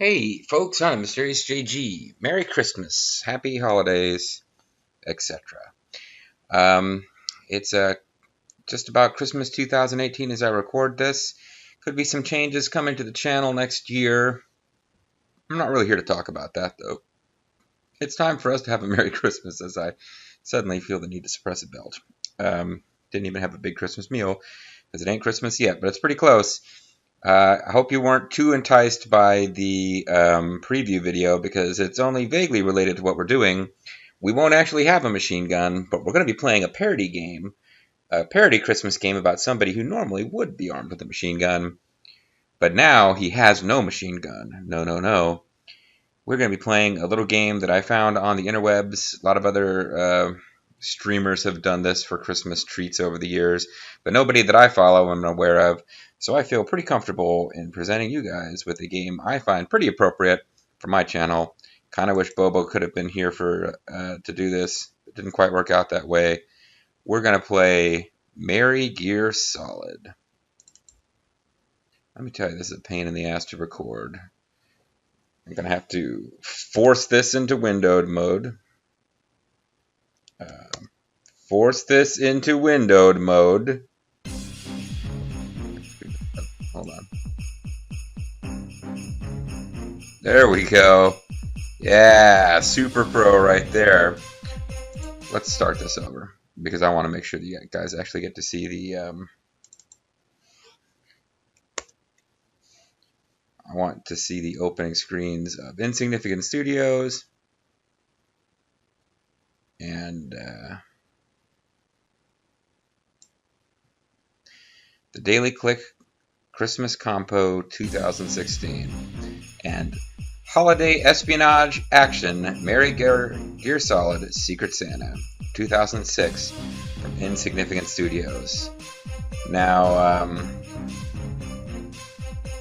Hey, folks, I'm Mysteious JG. Merry Christmas, Happy Holidays, etc. Um, it's just about Christmas 2018 as I record this. Could be some changes coming to the channel next year. I'm not really here to talk about that, though. It's time for us to have a Merry Christmas as I suddenly feel the need to suppress a belch. Didn't even have a big Christmas meal because it ain't Christmas yet, but it's pretty close. I hope you weren't too enticed by the preview video because it's only vaguely related to what we're doing. We won't actually have a machine gun, but we're going to be playing a parody game, a parody Christmas game about somebody who normally would be armed with a machine gun, but now he has no machine gun. No, no, no. We're going to be playing a little game that I found on the interwebs. A lot of other streamers have done this for Christmas treats over the years, but nobody that I follow I'm aware of. So I feel pretty comfortable in presenting you guys with a game I find pretty appropriate for my channel. Kind of wish Bobo could have been here for to do this. It didn't quite work out that way. We're going to play Merry Gear Solid. Let me tell you, this is a pain in the ass to record. I'm going to have to force this into windowed mode. Force this into windowed mode. Hold on. There we go. Yeah, super pro right there. Let's start this over because I want to make sure that you guys actually get to see the I want to see the opening screens of Insignificant Studios and the Daily Click Christmas Compo 2016 and Holiday Espionage Action Merry Gear Solid Secret Santa 2006 from Insignificant Studios. Now,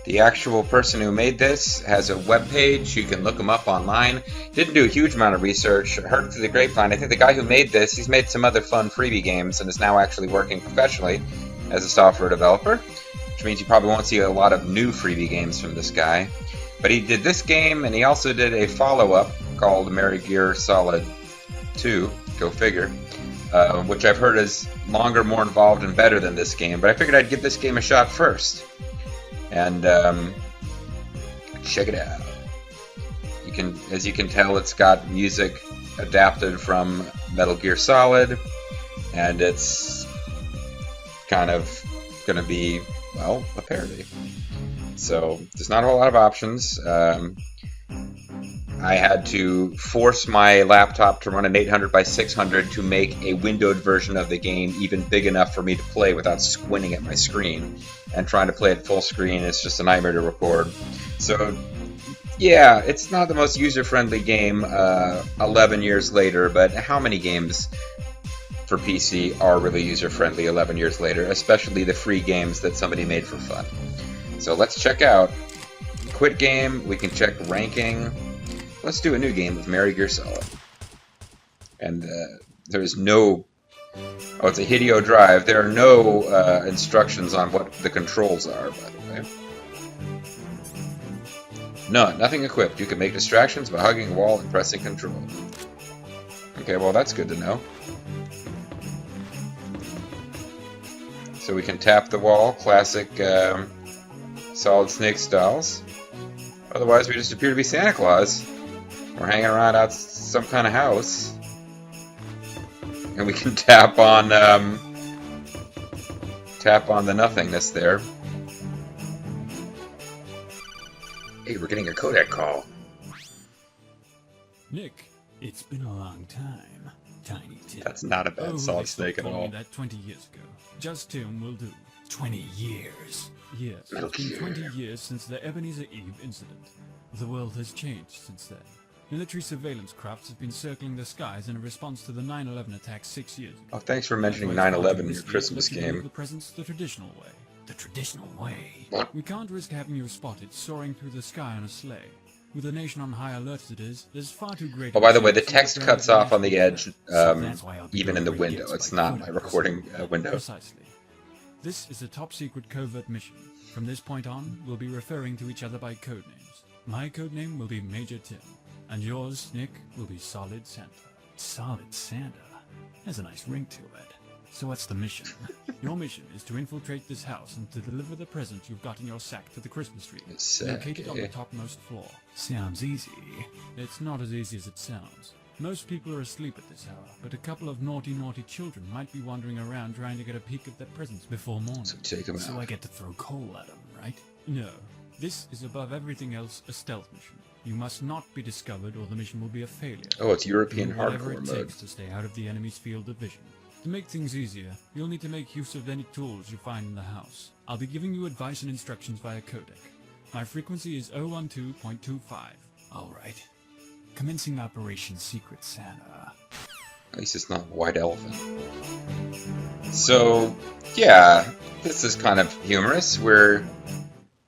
the actual person who made this has a web page. You can look him up online. Didn't do a huge amount of research. Heard through the grapevine. I think the guy who made this, he's made some other fun freebie games and is now actually working professionally as a software developer, which means you probably won't see a lot of new freebie games from this guy. But he did this game, and he also did a follow-up called Merry Gear Solid 2, go figure, which I've heard is longer, more involved, and better than this game. But I figured I'd give this game a shot first. And check it out. You can, as you can tell, it's got music adapted from Metal Gear Solid, and it's kind of going to be, well, a parody. So there's not a whole lot of options. I had to force my laptop to run an 800 by 600 to make a windowed version of the game even big enough for me to play without squinting at my screen. And trying to play it full screen is just a nightmare to record. So, yeah, it's not the most user-friendly game 11 years later, but how many games for PC are really user-friendly 11 years later, especially the free games that somebody made for fun. So let's check out Quit Game. We can check ranking. Let's do a new game of Merry Gear Solid. And there's no... Oh, it's a Hideo Drive. There are no instructions on what the controls are, by the way. None. Nothing equipped. You can make distractions by hugging a wall and pressing control. Okay, well, that's good to know. So we can tap the wall. Classic Solid Snake styles. Otherwise, we just appear to be Santa Claus. We're hanging around out some kind of house. And we can tap on the nothingness there. Hey, we're getting a codec call. Nick, it's been a long time. Tiny Tim. That's not a bad Solid Snake at all. That 20 years ago. Just Tim will do. 20 years. Yes, Metal it's been Gear. 20 years since the Ebenezer Eve incident. The world has changed since then. Military surveillance crafts have been circling the skies in response to the 9/11 attacks 6 years ago. Oh, thanks for mentioning 9/11 in your Christmas game. The presents the traditional way. The traditional way. What? We can't risk having you spotted soaring through the sky on a sleigh. With the nation on high alert as it is, there's far too great... Oh, by the way, the text cuts off on the edge, even in the window. It's not my recording window. Precisely. This is a top-secret covert mission. From this point on, we'll be referring to each other by code names. My codename will be Major Tim, and yours, Nick, will be Solid Santa. Solid Santa? Has a nice ring to it. So what's the mission? Your mission is to infiltrate this house and to deliver the presents you've got in your sack to the Christmas tree, located on the topmost floor. Sounds easy. It's not as easy as it sounds. Most people are asleep at this hour, but a couple of naughty children might be wandering around trying to get a peek at their presents before morning. So take them out. So I get to throw coal at them, right? No. This is above everything else a stealth mission. You must not be discovered or the mission will be a failure. Oh, it's European whatever hardcore it mode. takes to stay out of the enemy's field of vision. To make things easier, you'll need to make use of any tools you find in the house. I'll be giving you advice and instructions via codec. My frequency is 012.25. Alright. Commencing Operation Secret Santa. At least it's not a white elephant. So, yeah, this is kind of humorous. We're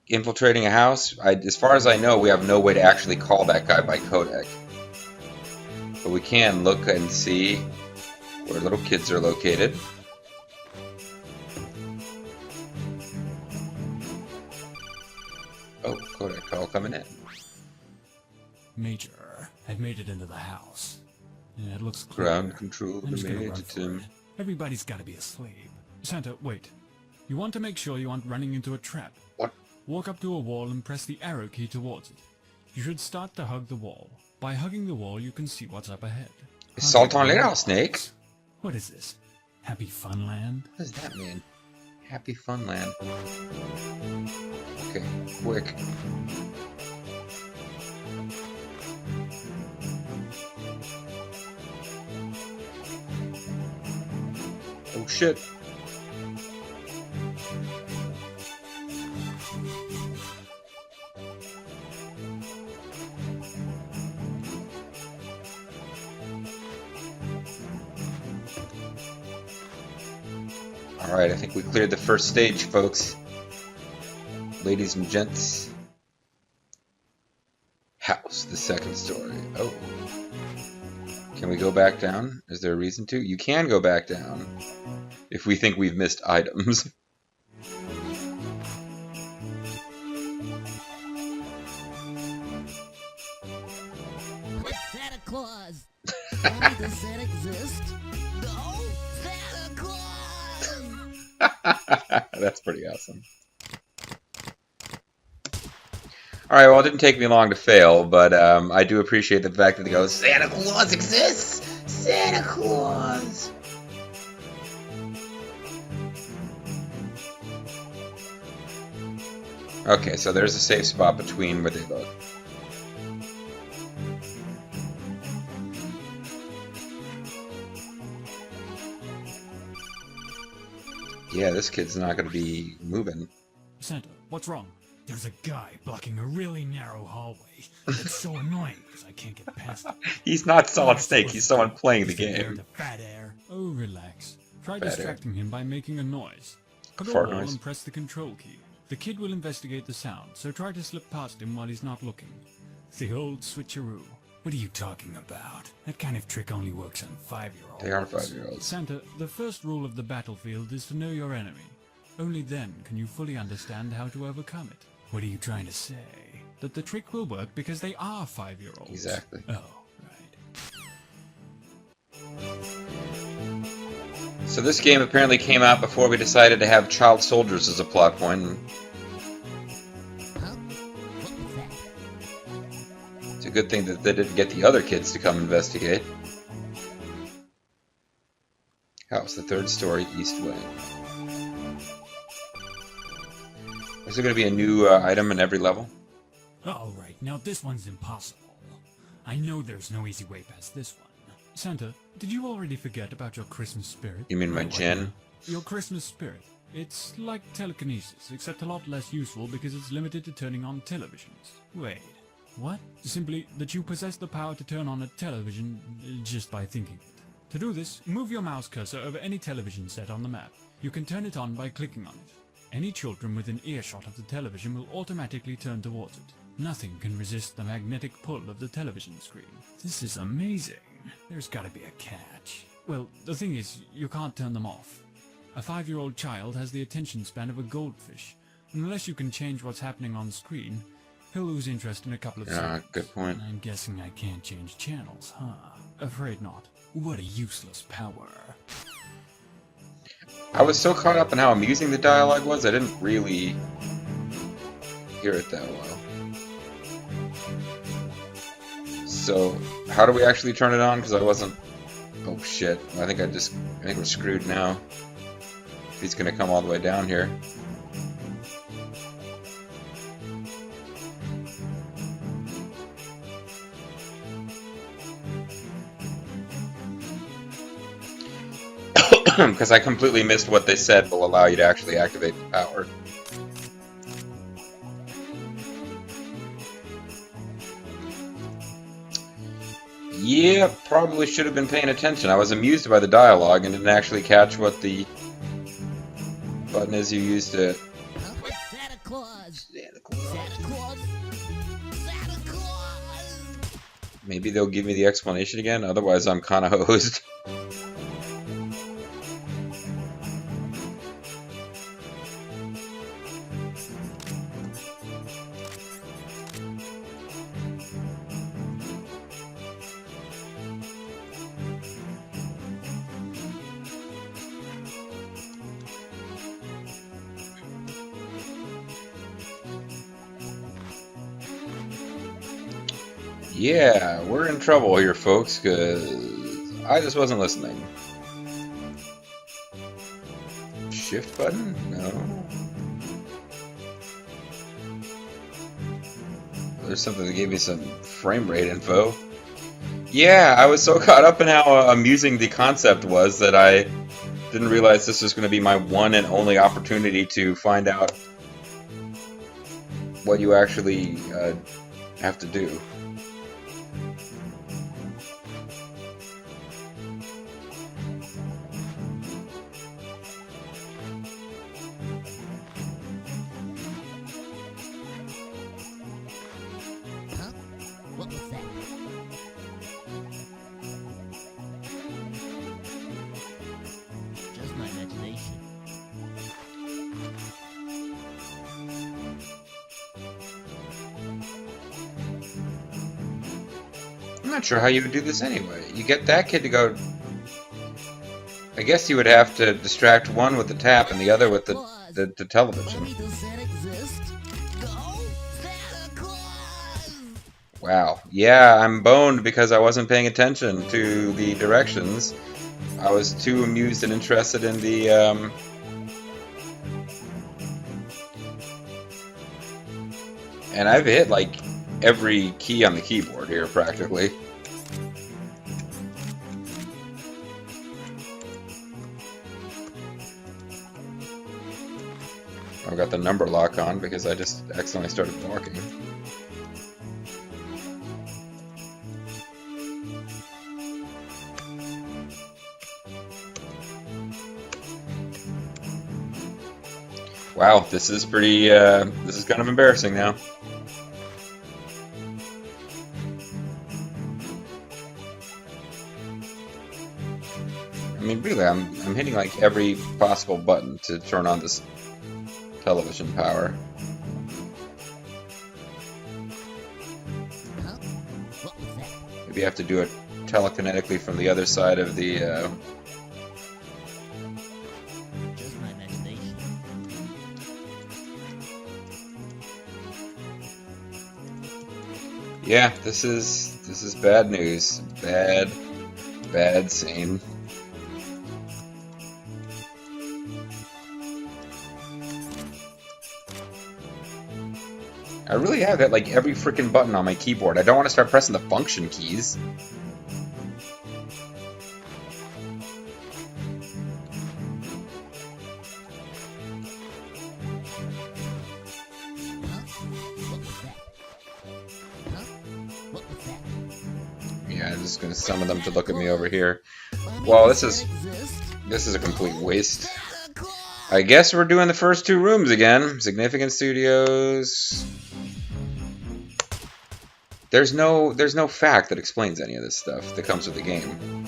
infiltrating a house. As far as I know, we have no way to actually call that guy by codec. But we can look and see where little kids are located. Oh, codec call coming in. Major, I've made it into the house. Yeah, it looks clear. Ground control I'm just gonna Major run for Tim. it. Everybody's gotta be asleep. Santa, wait. You want to make sure you aren't running into a trap. What? Walk up to a wall and press the arrow key towards it. You should start to hug the wall. By hugging the wall, you can see what's up ahead. Salt on little snake. What is this? Happy Funland? What does that mean? Happy Funland. Okay, quick. Oh shit. Alright, I think we cleared the first stage, folks. Ladies and gents. House, the second story. Oh. Can we go back down? Is there a reason to? You can go back down if we think we've missed items. It's Santa Claus. Only does Santa exist? No, Santa Claus. That's pretty awesome. Alright, well, it didn't take me long to fail, but I do appreciate the fact that they go, Santa Claus exists! Santa Claus! Okay, so there's a safe spot between where they look. Yeah, this kid's not going to be moving. Santa, what's wrong? There's a guy blocking a really narrow hallway. It's so annoying because I can't get past it. He's not Solid Snake, he's someone playing the game. The fat air. Oh, relax. Try Fat air. distracting him by making a noise. Hug a Fart wall noise. and press the control key. The kid will investigate the sound, so try to slip past him while he's not looking. The old switcheroo. What are you talking about? That kind of trick only works on 5-year-olds. They are 5-year-olds. Santa, the first rule of the battlefield is to know your enemy. Only then can you fully understand how to overcome it. What are you trying to say? That the trick will work because they are 5-year-olds. Exactly. Oh, right. So this game apparently came out before we decided to have child soldiers as a plot point. Huh? What was that? It's a good thing that they didn't get the other kids to come investigate. House, the third story, east wing. Is there going to be a new item in every level? Alright, now this one's impossible. I know there's no easy way past this one. Santa, did you already forget about your Christmas spirit? You mean my Oh, what gen? now? Your Christmas spirit. It's like telekinesis, except a lot less useful because it's limited to turning on televisions. Wait, what? Simply that you possess the power to turn on a television just by thinking it. To do this, move your mouse cursor over any television set on the map. You can turn it on by clicking on it. Any children within earshot of the television will automatically turn towards it. Nothing can resist the magnetic pull of the television screen. This is amazing. There's gotta be a catch. Well, the thing is, you can't turn them off. A 5-year-old child has the attention span of a goldfish. Unless you can change what's happening on screen, He'll lose interest in a couple of Yeah, seconds. good point. I'm guessing I can't change channels, huh? Afraid not. What a useless power. I was so caught up in how amusing the dialogue was, I didn't really hear it that well. So, how do we actually turn it on? Because I wasn't... Oh shit, I think we're screwed now. He's gonna come all the way down here. Because I completely missed what they said will allow you to actually activate the power. Yeah, probably should have been paying attention. I was amused by the dialogue and didn't actually catch what the button is you use to... Santa Claus. Santa Claus. Santa Claus. Maybe they'll give me the explanation again, otherwise I'm kind of hosed. Yeah, we're in trouble here, folks, because I just wasn't listening. Shift button? No. There's something that gave me some frame rate info. Yeah, I was so caught up in how amusing the concept was that I didn't realize this was going to be my one and only opportunity to find out what you actually have to do. What was that? Just my imagination. I'm not sure how you would do this anyway. You get that kid to go... I guess you would have to distract one with the tap and the other with the television. Mommy, does that exist? No, Santa Claus. Wow. Yeah, I'm boned because I wasn't paying attention to the directions. I was too amused and interested in the, And I've hit, like, every key on the keyboard here, practically. I've got the number lock on because I just accidentally started walking. Wow, this is pretty, this is kind of embarrassing now. I mean, really, I'm hitting like every possible button to turn on this television power. Huh? What was that? Maybe you have to do it telekinetically from the other side of the, Just my imagination. Yeah, this is bad news. Bad scene. I really have that like every freaking button on my keyboard. I don't want to start pressing the function keys. Yeah, I'm just gonna summon them to look at me over here. Well, this is a complete waste. I guess we're doing the first two rooms again. Significant Studios. There's no fact that explains any of this stuff that comes with the game.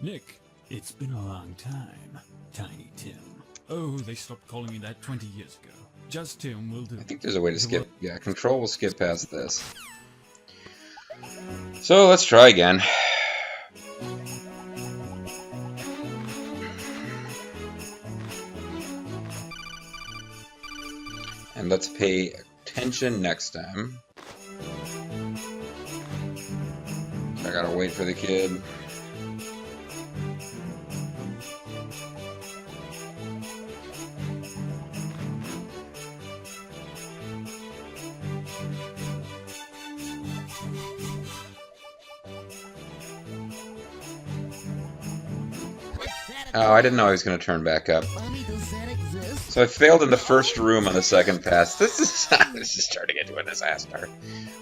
Nick, it's been a long time, tiny Oh, they stopped calling me that 20 years ago. Just Tim will do. I think there's a way to The skip. word- Yeah, control will skip past this. So let's try again. And let's pay attention next time. I gotta wait for the kid. Oh, I didn't know I was going to turn back up. Mommy, does that exist? So I failed in the first room on the second pass. This is turning into a disaster.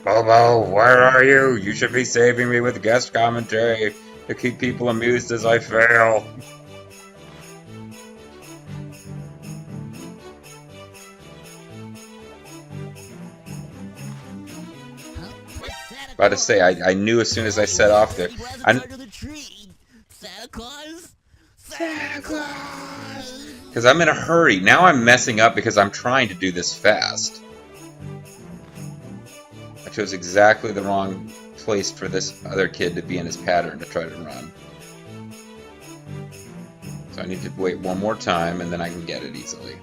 Bobo, where are you? You should be saving me with guest commentary to keep people amused as I fail. About to say, I knew as soon as I set off there. Santa Claus? Santa Claus! Because I'm in a hurry. Now I'm messing up because I'm trying to do this fast. I chose exactly the wrong place for this other kid to be in his pattern to try to run. So I need to wait one more time and then I can get it easily.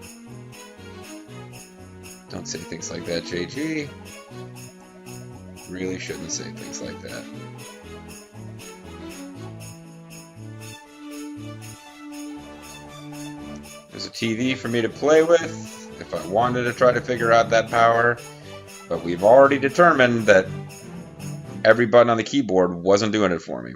Don't say things like that, JG. Really shouldn't say things like that. There's a TV for me to play with if I wanted to try to figure out that power, but we've already determined that every button on the keyboard wasn't doing it for me.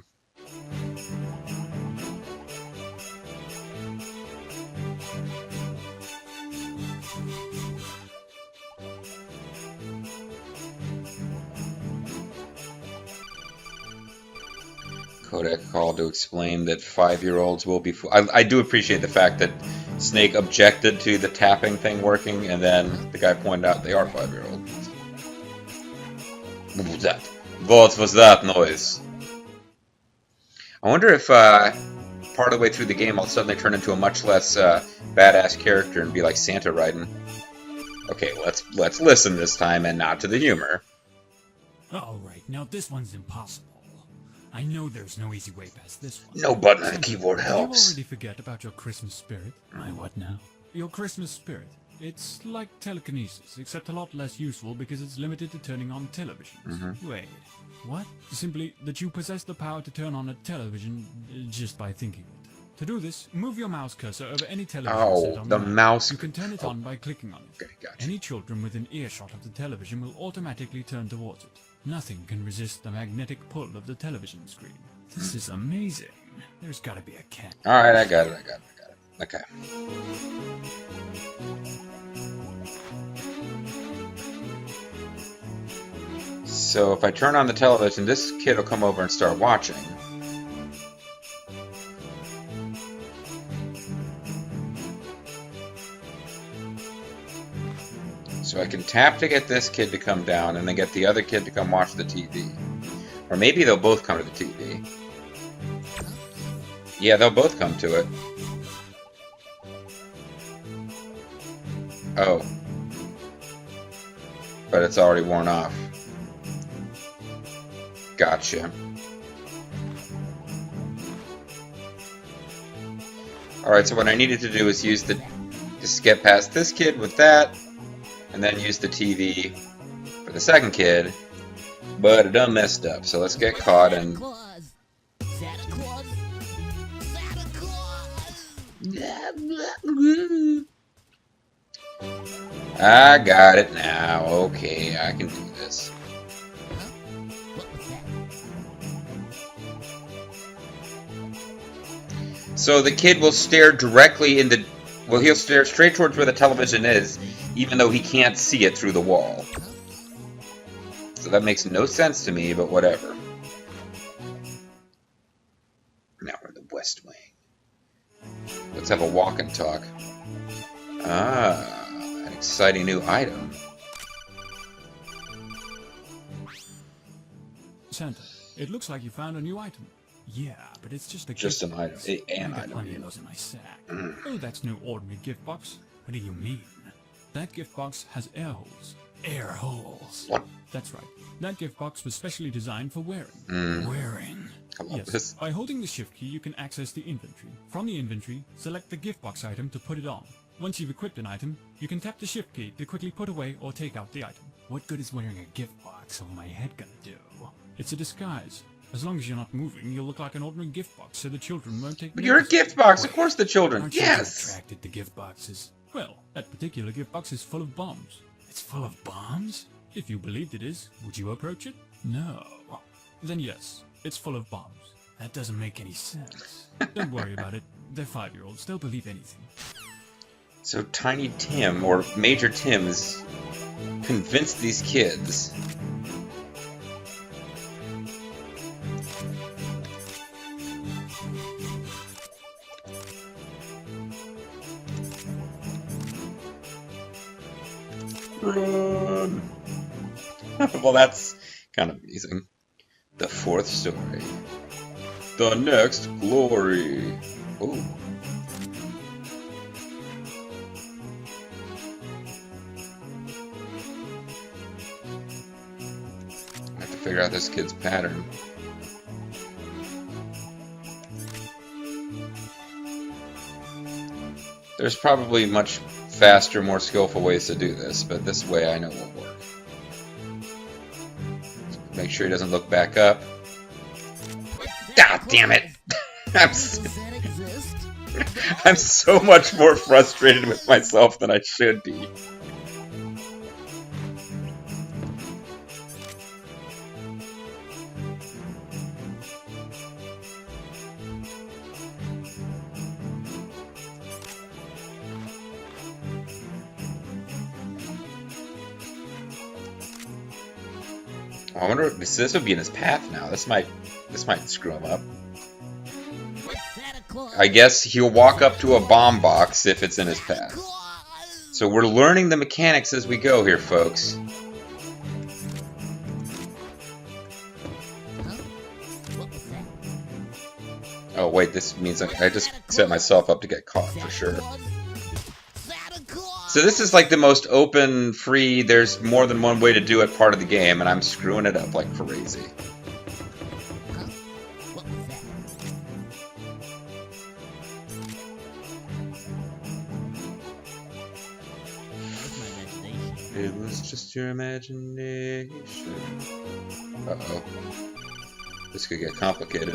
Kodak called to explain that 5-year-olds will be... I do appreciate the fact that Snake objected to the tapping thing working, and then the guy pointed out they are 5-year-olds. What was that? What was that noise? I wonder if part of the way through the game I'll suddenly turn into a much less badass character and be like Santa riding. Okay, let's listen this time and not to the humor. Alright, now this one's impossible. I know there's no easy way past this one. No button on the Santa, keyboard did helps. you already forget about your Christmas spirit? My what now? Your Christmas spirit. It's like telekinesis, except a lot less useful because it's limited to turning on televisions. Wait, what? Simply that you possess the power to turn on a television just by thinking it. To do this, move your mouse cursor over any television set on the map. mouse. You can turn it on by clicking on it. Okay, gotcha. Any children within earshot of the television will automatically turn towards it. Nothing can resist the magnetic pull of the television screen. This is amazing. There's gotta be a cat. Alright, I got it. Okay. So if I turn on the television, this kid will come over and start watching. So I can tap to get this kid to come down and then get the other kid to come watch the TV. Or maybe they'll both come to the TV. Yeah, they'll both come to it. Oh. But it's already worn off. Gotcha. Alright, so what I needed to do is use the... just get past this kid with that, and then use the TV for the second kid, but it done messed up, so let's get caught and... Santa Claus! Santa Claus! I got it now. Okay, I can do this. What was that? So the kid will stare directly into... well, he'll stare straight towards where the television is, even though he can't see it through the wall. So that makes no sense to me, but whatever. Now we're in the West Wing. Let's have a walk and talk. Ah, an exciting new item. Santa, it looks like you found a new item. Yeah, but it's just a Just gift an item. box. An I got item. plenty of those in my sack. Mm. Oh, that's no ordinary gift box. What do you mean? That gift box has air holes. Air holes. What? That's right. That gift box was specially designed for wearing. Mm. Wearing. I love Yes. this. By holding the shift key, you can access the inventory. From the inventory, select the gift box item to put it on. Once you've equipped an item, you can tap the shift key to quickly put away or take out the item. What good is wearing a gift box over my head gonna do? It's a disguise. As long as you're not moving, you'll look like an ordinary gift box, so the children won't take But you're a notice. gift box, of course the children. Aren't children Yes. attracted to gift boxes? Well, that particular gift box is full of bombs. It's full of bombs? If you believed it is, would you approach it? No. Then yes, it's full of bombs. That doesn't make any sense. Don't worry about it. They're 5-year-olds. They'll believe anything. So Tiny Tim, or Major Tim, has convinced these kids. Run! Well, that's kind of amazing. The fourth story. The next glory. Ooh. I have to figure out this kid's pattern. There's probably much faster, more skillful ways to do this, but this way I know will work. Make sure he doesn't look back up. God damn it! I'm so much more frustrated with myself than I should be. I wonder if this would be in his path now. This might screw him up. I guess he'll walk up to a bomb box if it's in his path. So we're learning the mechanics as we go here, folks. Oh wait, this means I just set myself up to get caught for sure. So this is like the most open, free, there's more than one way to do it part of the game, and I'm screwing it up like crazy. It was just your imagination. Uh-oh. This could get complicated.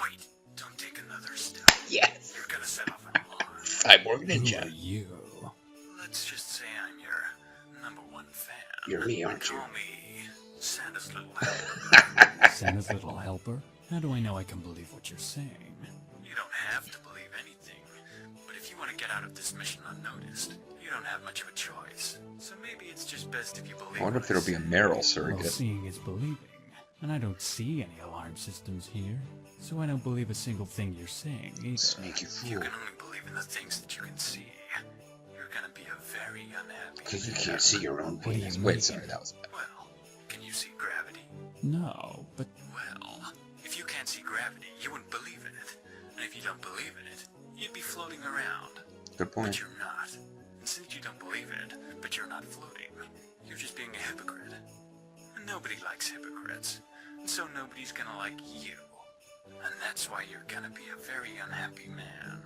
Wait, don't take another step. Yes! You're gonna set off an alarm. Cyborg Who are Ninja. you? Let's just say I'm your #1 fan. You're me, aren't you? Call me Santa's little helper. Santa's little helper? How do I know I can believe what you're saying? You don't have to believe anything, but if you want to get out of this mission unnoticed, you don't have much of a choice. So maybe it's just best if you believe. I wonder if there'll be a Meryl surrogate. Well, seeing is believing, and I don't see any alarm systems here, so I don't believe a single thing you're saying either. Sneaky fool. You can only believe in the things that you can see. You're gonna be a very unhappy. Because you can't see your own What do you penis. mean? Wait, sorry, that was bad. Well, can you see gravity? No, but... Well, if you can't see gravity, you wouldn't believe in it. And if you don't believe in it, you'd be floating around. Good point. But you're not. And since you don't believe it, but you're not floating, you're just being a hypocrite. And nobody likes hypocrites. And so nobody's gonna like you. And that's why you're gonna be a very unhappy man.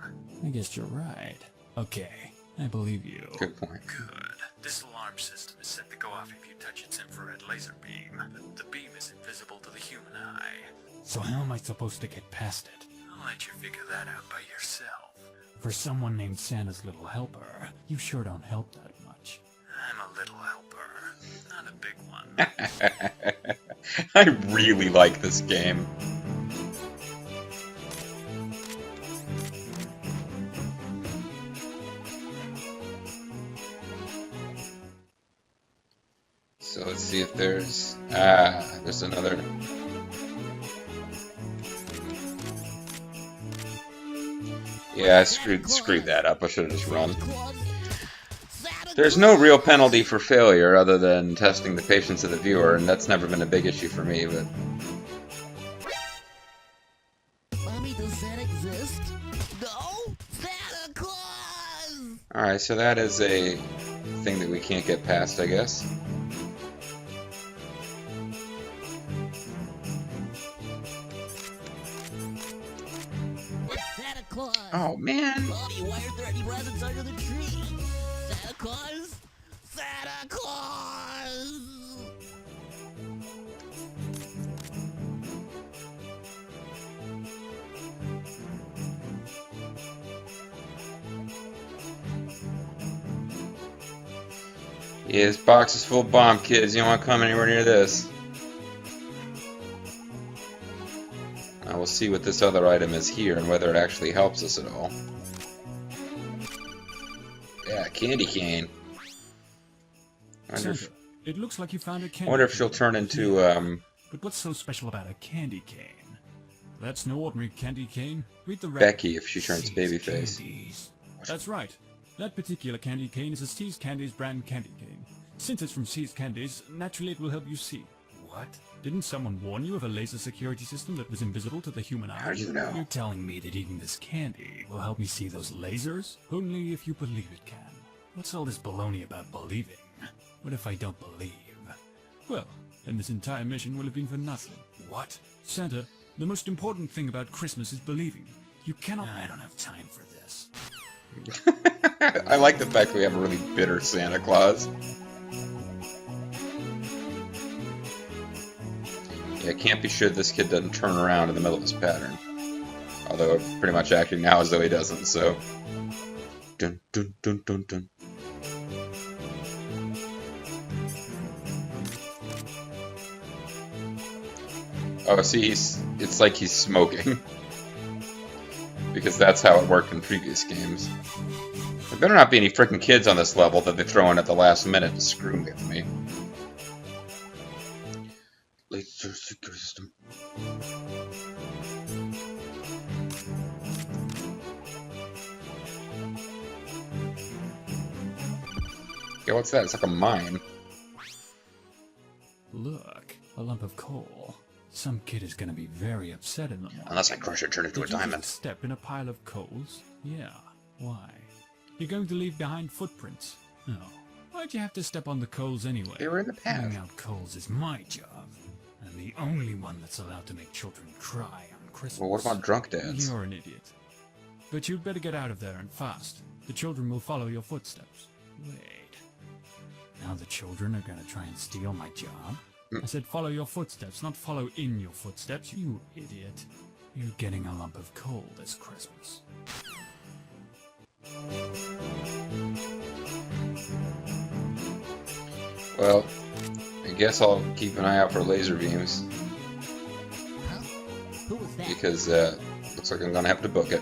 I guess you're right. Okay, I believe you. Good point. Good. This alarm system is set to go off if you touch its infrared laser beam. But the beam is invisible to the human eye. So how am I supposed to get past it? I'll let you figure that out by yourself. For someone named Santa's little helper, you sure don't help that much. I'm a little helper, not a big one. I really like this game. So let's see if there's another. Yeah, I screwed that up. I should have just run. There's no real penalty for failure other than testing the patience of the viewer, and that's never been a big issue for me, but Alright, so that is a thing that we can't get past, I guess. Santa Claus. Oh, man! Bobby, why aren't there any presents under the tree? Santa Claus? Santa Claus! Yeah, this box is full of bomb, kids. You don't want to come anywhere near this. Now we'll see what this other item is here and whether it actually helps us at all. Yeah, candy cane. Santa, it looks like you found a candy I wonder if cane. she'll turn into, But what's so special about a candy cane? That's no ordinary candy cane. Read the Becky if she turns See's babyface. Candies. That's right. That particular candy cane is a See's Candies brand candy cane. Since it's from See's Candies, naturally it will help you see. What? Didn't someone warn you of a laser security system that was invisible to the human eye? How do you know? You're telling me that eating this candy will help me see those lasers? Only if you believe it can. What's all this baloney about believing? What if I don't believe? Well, then this entire mission will have been for nothing. What? Santa, the most important thing about Christmas is believing. You cannot... I don't have time for this. I like the fact that we have a really bitter Santa Claus. Yeah, can't be sure this kid doesn't turn around in the middle of his pattern. Although pretty much acting now as though he doesn't, so... Dun dun dun dun dun. Oh, see, it's like he's smoking. Because that's how it worked in previous games. There better not be any freaking kids on this level that they throw in at the last minute to screw with me. Laser security system. Yeah, what's that? It's like a mine. Look, a lump of coal. Some kid is gonna be very upset in the morning. Unless I crush it, turn it into a Did you diamond. just step in a pile of coals? Yeah. Why? You're going to leave behind footprints. No. Why'd you have to step on the coals anyway? They were in the Cleaning path. out coals is my job. I'm the only one that's allowed to make children cry on Christmas. Well, what about drunk dads? You're an idiot. But you'd better get out of there and fast. The children will follow your footsteps. Wait. Now the children are gonna try and steal my job? I said follow your footsteps, not follow in your footsteps, you idiot. You're getting a lump of coal this Christmas. Well, I guess I'll keep an eye out for laser beams. Huh? Who was that? Because, looks like I'm gonna have to book it.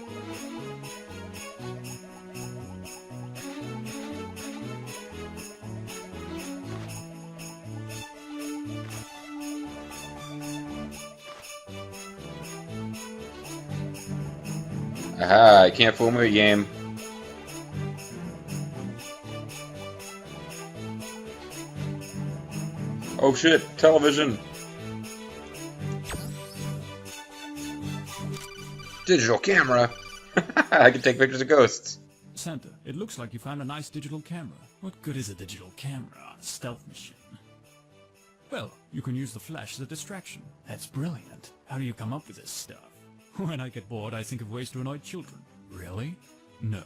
Aha, I can't fool me game. Oh shit, television! Digital camera! I can take pictures of ghosts. Santa, it looks like you found a nice digital camera. What good is a digital camera on a stealth mission? Well, you can use the flash as a distraction. That's brilliant. How do you come up with this stuff? When I get bored, I think of ways to annoy children. Really? No.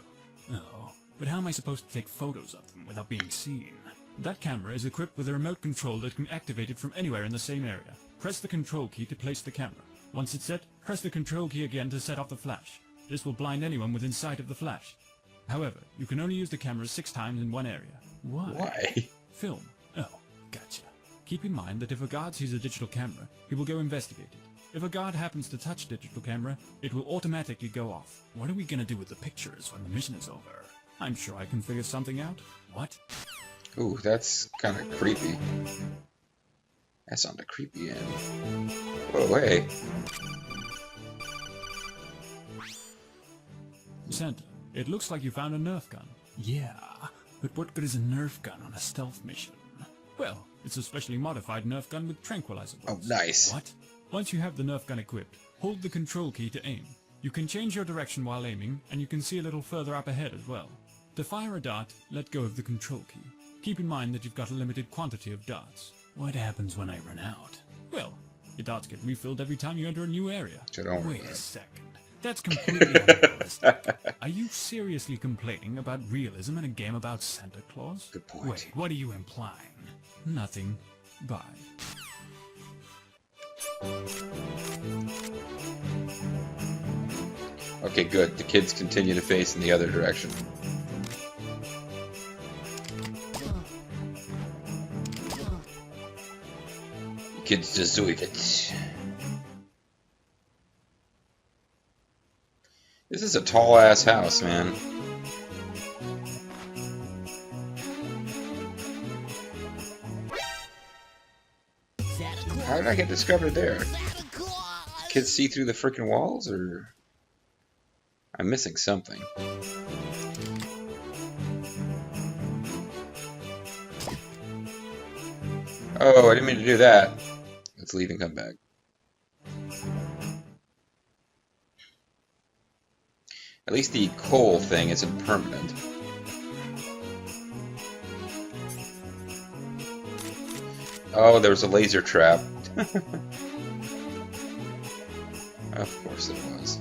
Oh. But how am I supposed to take photos of them without being seen? That camera is equipped with a remote control that can activate it from anywhere in the same area. Press the control key to place the camera. Once it's set, press the control key again to set off the flash. This will blind anyone within sight of the flash. However, you can only use the camera 6 times in one area. Why? Why? Film. Oh, gotcha. Keep in mind that if a guard sees a digital camera, he will go investigate it. If a guard happens to touch digital camera, it will automatically go off. What are we gonna do with the pictures when the mission is over? I'm sure I can figure something out. What? Ooh, that's kind of creepy. That sounded creepy and... Whoa, hey. Santa, it looks like you found a Nerf gun. Yeah, but what good is a Nerf gun on a stealth mission? Well, it's a specially modified Nerf gun with tranquilizer Oh, bullets. nice. What? Once you have the Nerf gun equipped, hold the control key to aim. You can change your direction while aiming, and you can see a little further up ahead as well. To fire a dart, let go of the control key. Keep in mind that you've got a limited quantity of darts. What happens when I run out? Well, your darts get refilled every time you enter a new area. So don't worry Wait about a it. second. That's completely unrealistic. Are you seriously complaining about realism in a game about Santa Claus? Good point. Wait, what are you implying? Nothing. Bye. Okay, good. The kids continue to face in the other direction. The kids deserve it. This is a tall-ass house, man. How did I get discovered there? Kids see through the freaking walls, or I'm missing something. Oh, I didn't mean to do that. Let's leave and come back. At least the coal thing isn't permanent. Oh, there was a laser trap. Of course there was.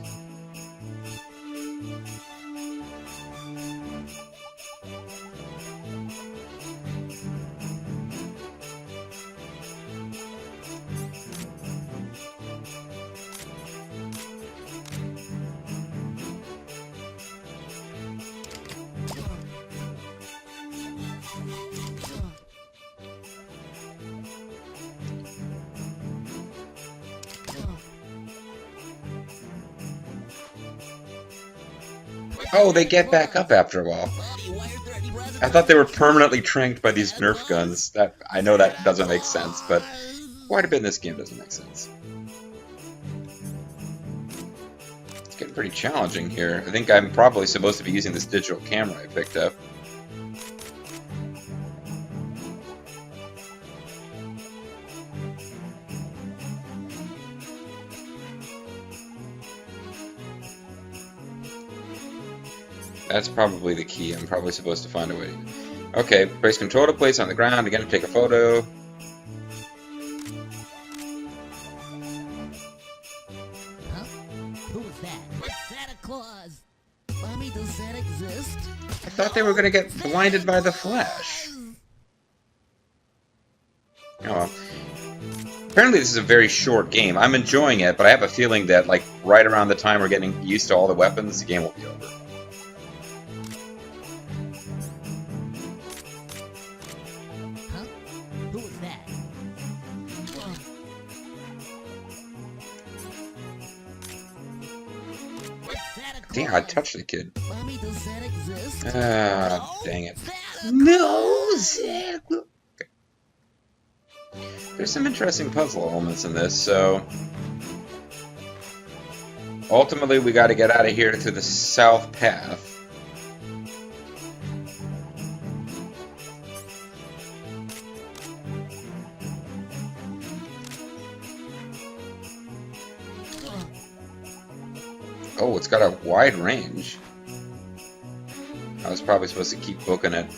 Oh, they get back up after a while. I thought they were permanently tranked by these Nerf guns. That I know that doesn't make sense, but quite a bit in this game doesn't make sense. It's getting pretty challenging here. I think I'm probably supposed to be using this digital camera I picked up. That's probably the key. I'm probably supposed to find a way. Okay, press control to place on the ground. Again, to take a photo. Huh? Who was that? It's Santa Claus. Mommy, does Santa exist? I thought they were going to get blinded by the flash. Oh well. Apparently this is a very short game. I'm enjoying it, but I have a feeling that like right around the time we're getting used to all the weapons, the game will be over. Who was that? Damn, I touched the kid. Mommy, does Santa exist? Ah, dang it. Santa No, Santa. Okay. There's some interesting puzzle elements in this, so... Ultimately, we gotta get out of here to the south path. Oh, it's got a wide range. I was probably supposed to keep booking it.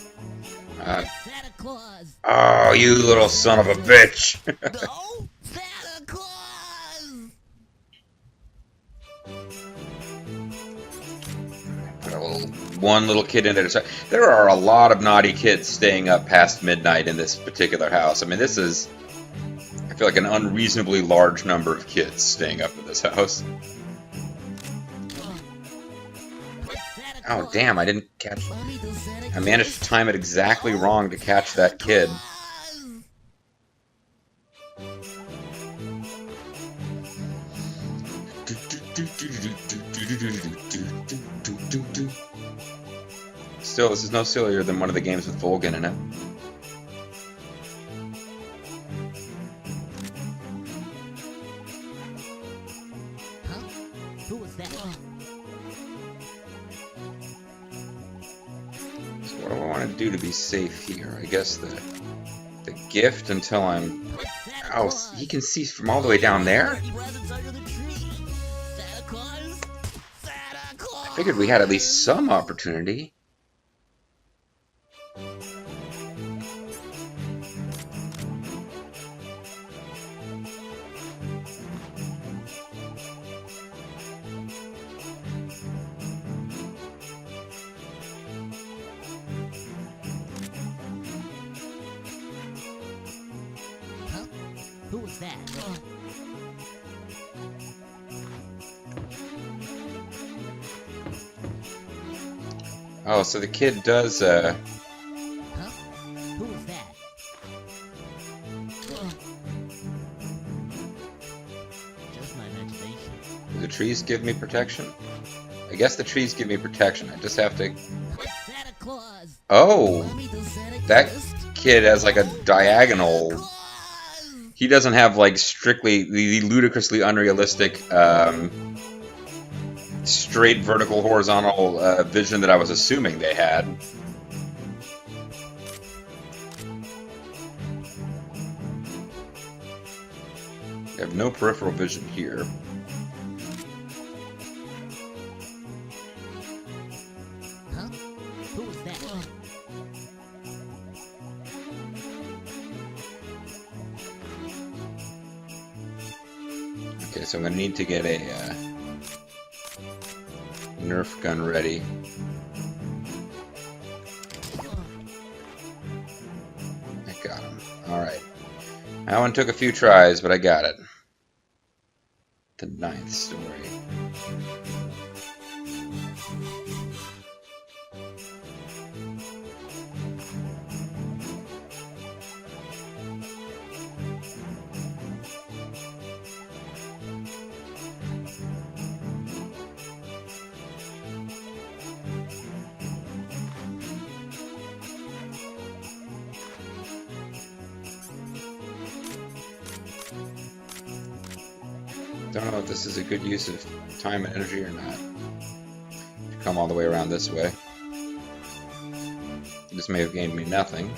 Santa Claus. Oh, you little son of a bitch! No, Santa Claus. Put one little kid in there. There are a lot of naughty kids staying up past midnight in this particular house. I mean, this is... I feel like an unreasonably large number of kids staying up in this house. Oh, damn, I didn't catch... I managed to time it exactly wrong to catch that kid. Still, this is no sillier than one of the games with Volgan in it. Huh? Who was that? So what do I want to do to be safe here? I guess the gift until I'm... Oh, he can see from all the way down there? I figured we had at least some opportunity. Who was that? Oh, so the kid does, Huh? Who was that? Just my imagination. do the trees give me protection? I guess the trees give me protection. I just have to... Santa Claus! Oh! Mommy, does Santa That exist? kid has like a Santa diagonal... Claus! He doesn't have like strictly the ludicrously unrealistic straight vertical horizontal vision that I was assuming they had. I have no peripheral vision here. Huh? Who was that? Okay, so I'm gonna need to get a Nerf gun ready. I got him. Alright. That one took a few tries, but I got it. The 9th story. Don't know if this is a good use of time and energy or not. To come all the way around this way. This may have gained me nothing.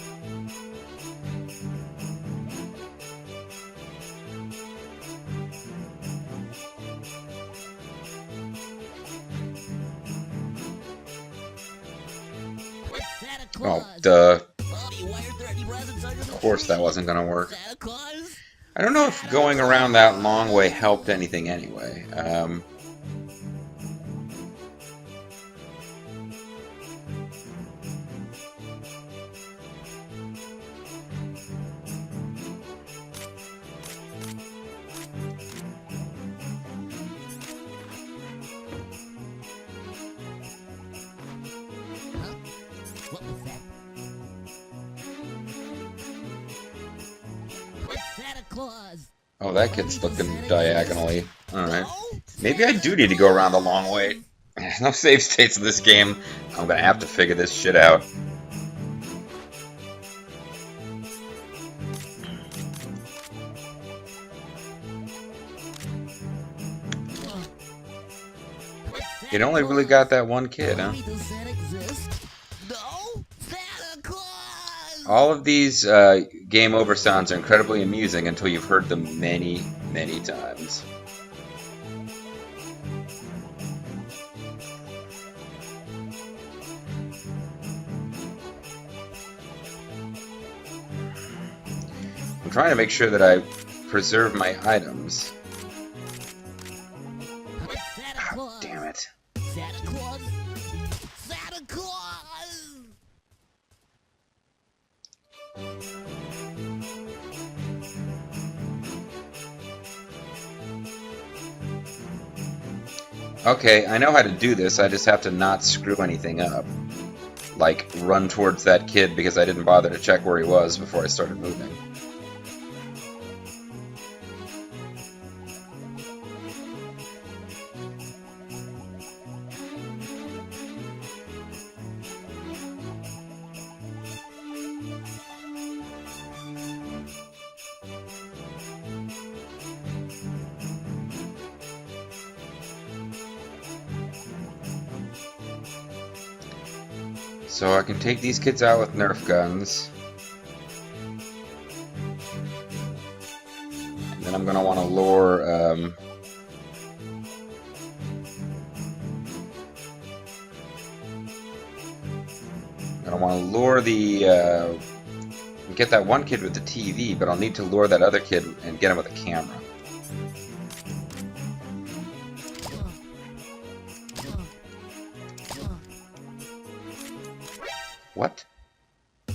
Santa Oh, Claus! duh. Mommy, why aren't there any presents under the Of course tree? that wasn't gonna work. Santa Claus? I don't know if going around that long way helped anything anyway. Huh? What was that? Santa Claus! Oh, that kid's looking diagonally. Alright. No? Maybe I do need to go around the long way. There's no save states in this game. I'm gonna have to figure this shit out. It only really got that one kid, huh? Mommy, does Santa exist? No? Santa Claus! All of these game over sounds are incredibly amusing until you've heard them many, many times. I'm trying to make sure that I preserve my items. Santa Ah, Claus! damn it. Santa Claus? Santa Claus! Okay, I know how to do this, I just have to not screw anything up. Like, run towards that kid because I didn't bother to check where he was before I started moving. So I can take these kids out with Nerf guns. And then I'm going to want to lure... I want to lure the... get that one kid with the TV, but I'll need to lure that other kid and get him with a camera. What?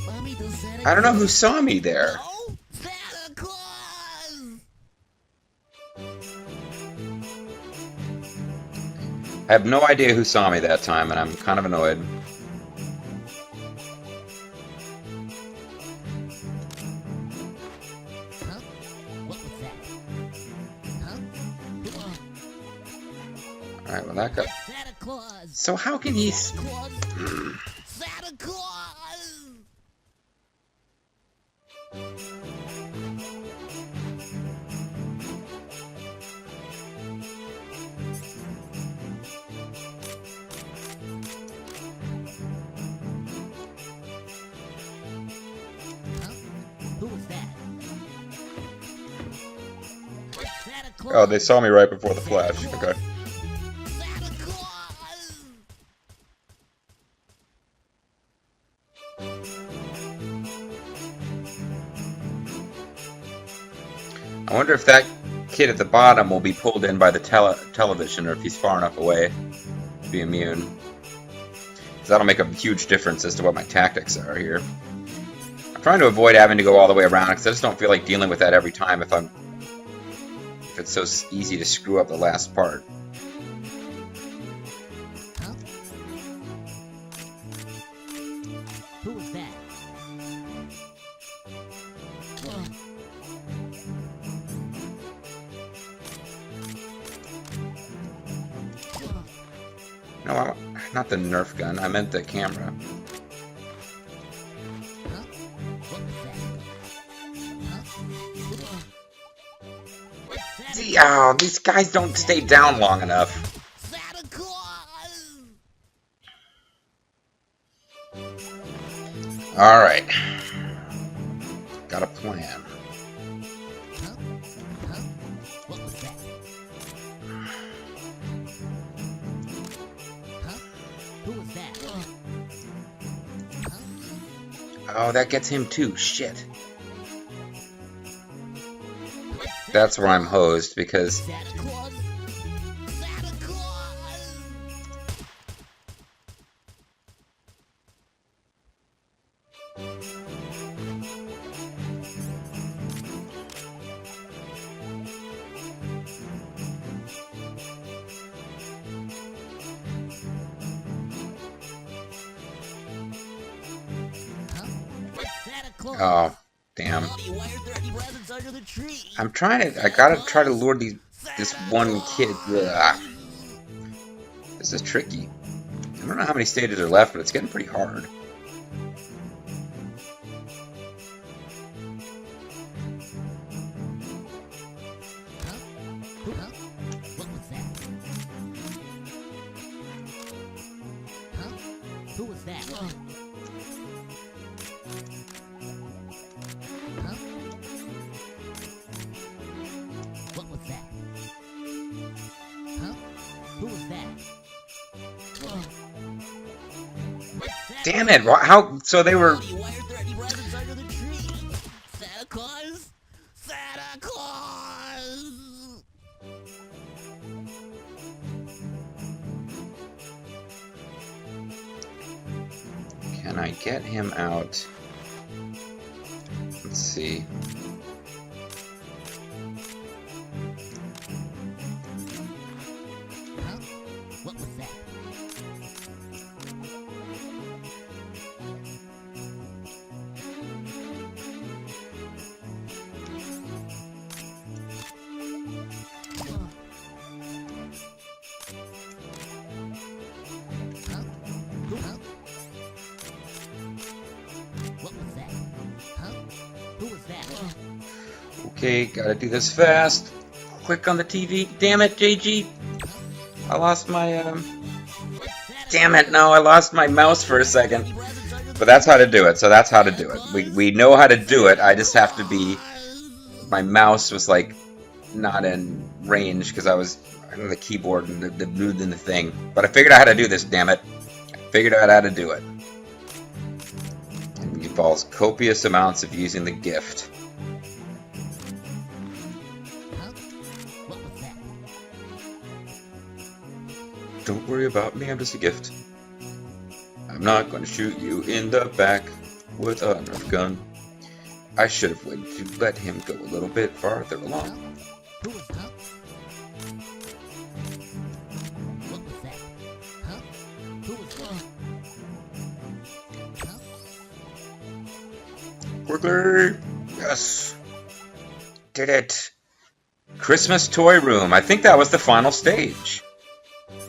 Mommy, does Santa I don't know who exist? saw me there. No? Santa Claus! I have no idea who saw me that time, and I'm kind of annoyed. Huh? What was that? Huh? Alright, well that got... Santa Claus! So how can he... Santa Claus! Santa Claus! Huh? Who was that? Santa Claus! Oh, they saw me right before the flash. Okay. Santa Claus! I wonder if that kid at the bottom will be pulled in by the television, or if he's far enough away to be immune. 'Cause that'll make a huge difference as to what my tactics are here. I'm trying to avoid having to go all the way around, because I just don't feel like dealing with that every time if it's so easy to screw up the last part. Huh? Who was that? No, not the Nerf gun. I meant the camera. Huh? What was that? Huh? See, oh, these guys don't stay down long enough. Santa Claus! Alright. Got a plan. Huh? Huh? What was that? Huh? Who was that? Huh? Oh, that gets him too. Shit. That's where I'm hosed, because... Santa Claus! Santa Claus! Huh? Santa Claus! Oh, damn. Why are there any presents under the tree? I'm trying to... I gotta try to lure this one kid. Ugh. This is tricky. I don't know how many stages are left, but it's getting pretty hard. Huh? Huh? What was that? Huh? Who was that? Huh? What was that? Huh? Who was that? Damn it! How? So they were... Why aren't there any presents under the tree? Santa Claus? Santa Claus! Can I get him out? Let's see. Huh? What was that? Huh? Who? Huh? What was that? Huh? Who was that? Okay, gotta do this fast. Quick on the TV. Damn it, JG. I lost my, Damn it, no, I lost my mouse for a second. But that's how to do it, so that's how to do it. We know how to do it, I just have to be... My mouse was, like, not in range, because I was on the keyboard and the thing. But I figured out how to do this, damn it. I figured out how to do it. It involves copious amounts of using the gift. Huh? What was that? Don't worry about me, I'm just a gift. I'm not going to shoot you in the back with a Nerf gun. I should have waited to let him go a little bit farther along. Who was that? What was that? Quickly! Yes! Did it! Christmas Toy Room. I think that was the final stage.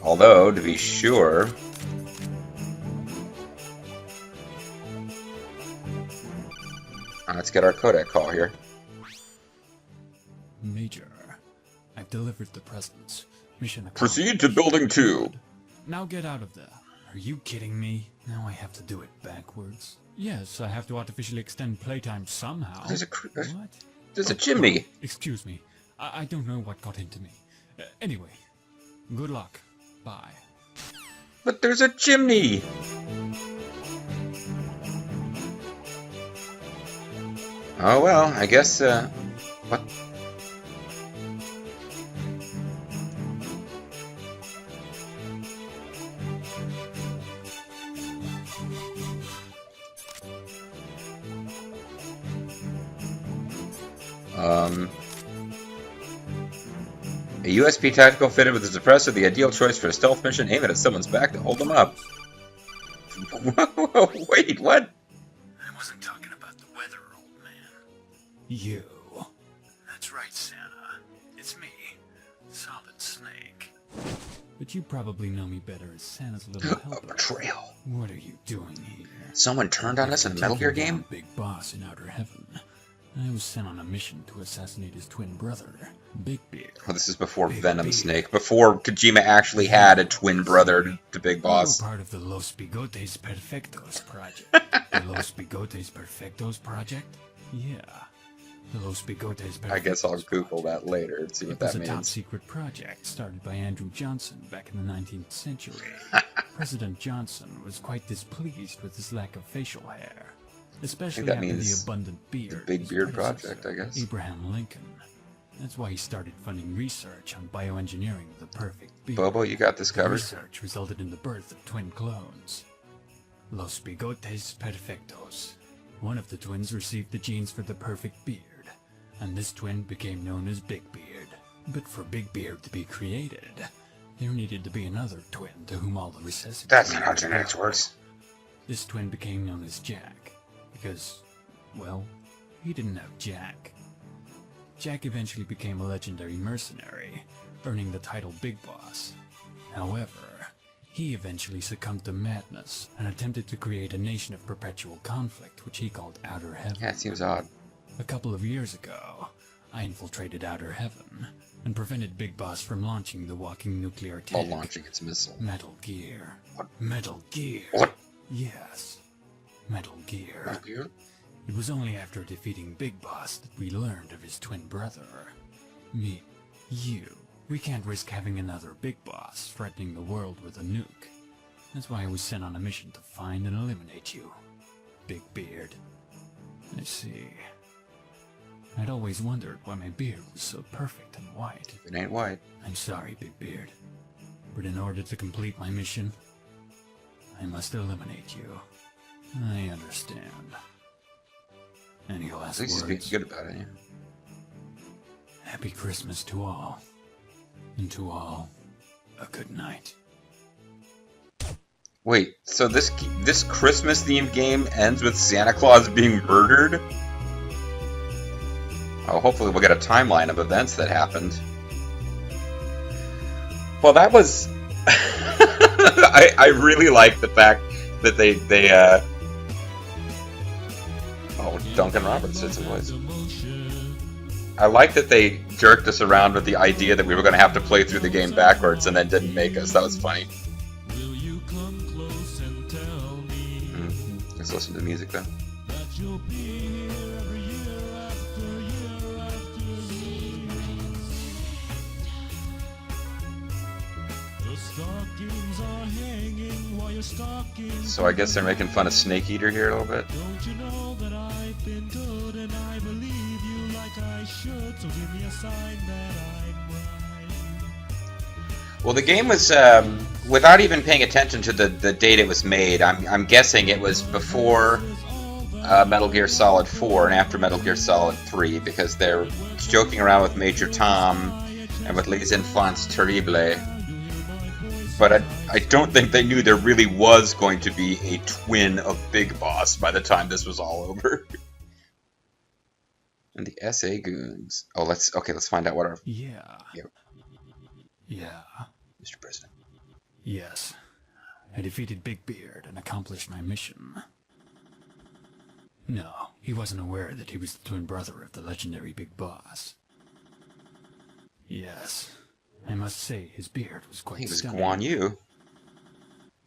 Although, to be sure... Let's get our codec call here. Major, I've delivered the presents. Mission accomplished. Proceed to Building 2. Now get out of there. Are you kidding me? Now I have to do it backwards. Yes, I have to artificially extend playtime somehow. What? There's a chimney. Excuse me. I don't know what got into me. Anyway, good luck. Bye. But there's a chimney. Oh well, I guess, what? A USP tactical fitted with a suppressor, the ideal choice for a stealth mission. Aim it at someone's back to hold them up. Whoa, wait, what? I wasn't talking about the weather, old man. You. That's right, Santa. It's me, Solid Snake. But you probably know me better as Santa's little helper. A betrayal. What are you doing here? Someone turned on us in a Metal Gear game? Big Boss in Outer Heaven. I was sent on a mission to assassinate his twin brother, Big Beard. Well, this is before Big Venom Beard. Snake. Before Kojima actually had a twin brother to Big Boss. You were part of the Los Bigotes Perfectos project. The Los Bigotes Perfectos project? Yeah. The Los Bigotes Perfectos I guess I'll Google that later and see what It was that a top means. secret project started by Andrew Johnson back in the 19th century. President Johnson was quite displeased with his lack of facial hair, especially that after the means abundant beard. the of Big his Beard predecessor, Project, I guess. Abraham Lincoln. That's why he started funding research on bioengineering the perfect beard. Bobo, you got this The covered. research resulted in the birth of twin clones, Los Bigotes Perfectos. One of the twins received the genes for the perfect beard, and this twin became known as Big Beard. But for Big Beard to be created, there needed to be another twin to whom all the recessive... That's not how genetics works. This twin became known as Jack, because, well, he didn't have Jack. Jack eventually became a legendary mercenary, earning the title Big Boss. However, he eventually succumbed to madness and attempted to create a nation of perpetual conflict, which he called Outer Heaven. Yeah, it seems odd. A couple of years ago, I infiltrated Outer Heaven and prevented Big Boss from launching the walking nuclear While tank. launching its missile. Metal Gear. What? Metal Gear. What? Yes. Metal Gear. Metal Gear? It was only after defeating Big Boss that we learned of his twin brother. Me. You. We can't risk having another Big Boss threatening the world with a nuke. That's why I was sent on a mission to find and eliminate you, Big Beard. I see. I'd always wondered why my beard was so perfect and white. If it ain't white. I'm sorry, Big Beard, but in order to complete my mission, I must eliminate you. I understand. Any At last least he's being words? good about it, yeah. Happy Christmas to all. And to all, a good night. Wait, so this Christmas-themed game ends with Santa Claus being murdered? Oh, hopefully we'll get a timeline of events that happened. Well, that was... I really like the fact that they oh, Duncan Roberts did some voice. I like that they jerked us around with the idea that we were going to have to play through the game backwards and then didn't make us. That was funny. Let's listen to the music then. So I guess they're making fun of Snake Eater here a little bit. Don't you know that I've been good and I believe you like I should, so give me a sign that I'm right. Well, the game was, without even paying attention to the date it was made, I'm guessing it was before Metal Gear Solid 4 and after Metal Gear Solid 3, because they're joking around with Major Tom and with Les Enfants Terribles. But I don't think they knew there really was going to be a twin of Big Boss by the time this was all over. And the SA Goons. Oh, let's find out what our... Yeah. Yep. Yeah. Mr. President. Yes. I defeated Big Beard and accomplished my mission. No, he wasn't aware that he was the twin brother of the legendary Big Boss. Yes. I must say, his beard was quite He was stunning. Guan Yu.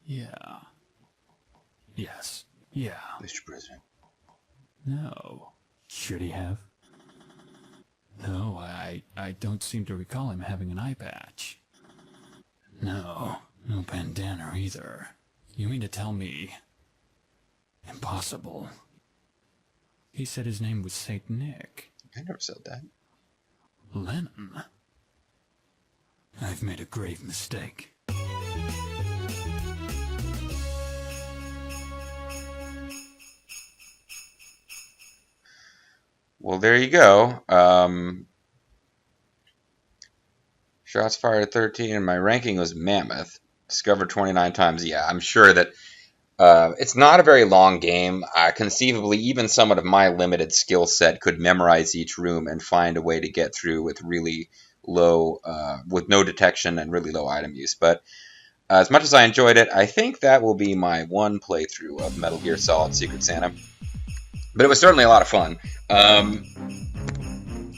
Yeah. Yes. Yeah. Mr. President. No. Should he have? No, I don't seem to recall him having an eye patch. No bandana either. You mean to tell me? Impossible. He said his name was Saint Nick. I never said that. Lennon? I've made a grave mistake. Well, there you go. Shots fired at 13, and my ranking was mammoth. Discovered 29 times. Yeah, I'm sure that it's not a very long game. Conceivably, even someone of my limited skill set could memorize each room and find a way to get through with really low, with no detection and really low item use. But as much as I enjoyed it, I think that will be my one playthrough of Metal Gear Solid Secret Santa. But it was certainly a lot of fun.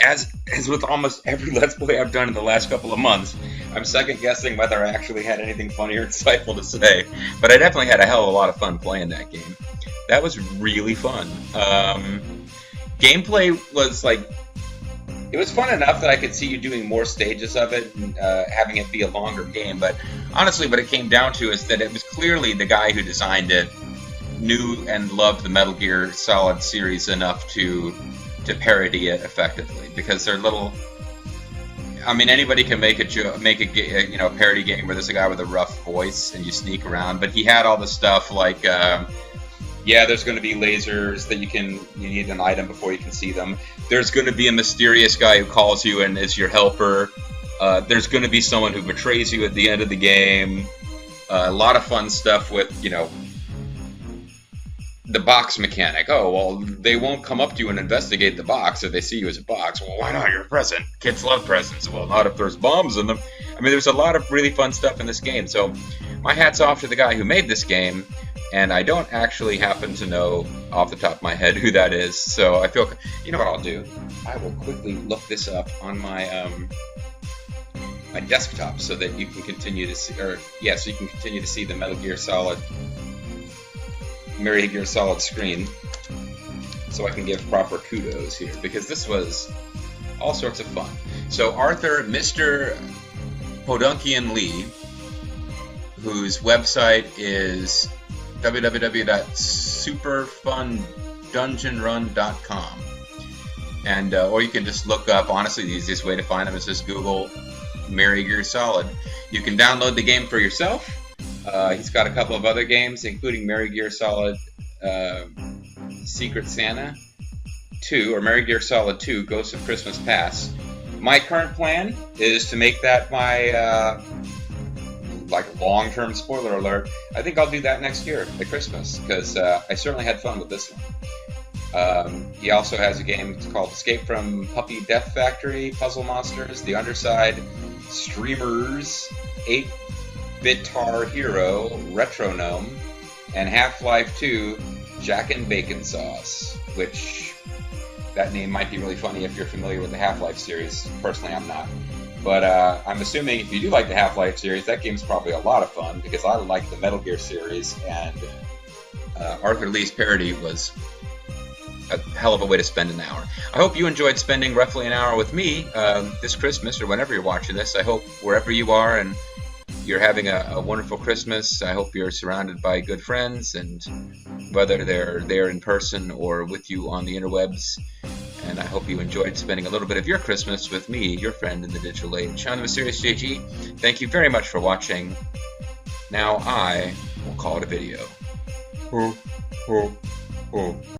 As with almost every Let's Play I've done in the last couple of months, I'm second-guessing whether I actually had anything funny or insightful to say. But I definitely had a hell of a lot of fun playing that game. That was really fun. Gameplay was like... It was fun enough that I could see you doing more stages of it and having it be a longer game. But honestly, what it came down to is that it was clearly the guy who designed it knew and loved the Metal Gear Solid series enough to parody it effectively, because they're little. I mean, anybody can make a parody game where there's a guy with a rough voice and you sneak around, but he had all the stuff like, there's going to be lasers that you need an item before you can see them. There's going to be a mysterious guy who calls you and is your helper. There's going to be someone who betrays you at the end of the game. A lot of fun stuff with, the box mechanic. Oh, well, they won't come up to you and investigate the box if they see you as a box. Well, why not? You're a present. Kids love presents. Well, not if there's bombs in them. I mean, there's a lot of really fun stuff in this game. So my hat's off to the guy who made this game, and I don't actually happen to know off the top of my head who that is. So I feel, you know what I'll do? I will quickly look this up on my my desktop so that you can continue to see, so you can continue to see the Metal Gear Solid screen, so I can give proper kudos here, because this was all sorts of fun. So Arthur, Mr. Podunkian Lee, whose website is www.superfundungeonrun.com, and or you can just look up, honestly, the easiest way to find him is just Google Metal Gear Solid. You can download the game for yourself. He's got a couple of other games, including Metal Gear Solid Secret Santa 2, or Metal Gear Solid 2 Ghosts of Christmas Past. My current plan is to make that my long-term spoiler alert. I think I'll do that next year at Christmas, because I certainly had fun with this one. He also has a game called Escape from Puppy Death Factory, Puzzle Monsters, The Underside, Streamers, 8-Bitar Hero, Retronome, and Half-Life 2, Jack and Bacon Sauce, which that name might be really funny if you're familiar with the Half-Life series. Personally, I'm not. But I'm assuming if you do like the Half-Life series, that game's probably a lot of fun, because I like the Metal Gear series, and Arthur Lee's parody was a hell of a way to spend an hour. I hope you enjoyed spending roughly an hour with me this Christmas, or whenever you're watching this. I hope wherever you are and you're having a wonderful Christmas. I hope you're surrounded by good friends, and whether they're there in person or with you on the interwebs. And I hope you enjoyed spending a little bit of your Christmas with me, your friend in the digital age. I'm the Mysteious JG. Thank you very much for watching. Now I will call it a video.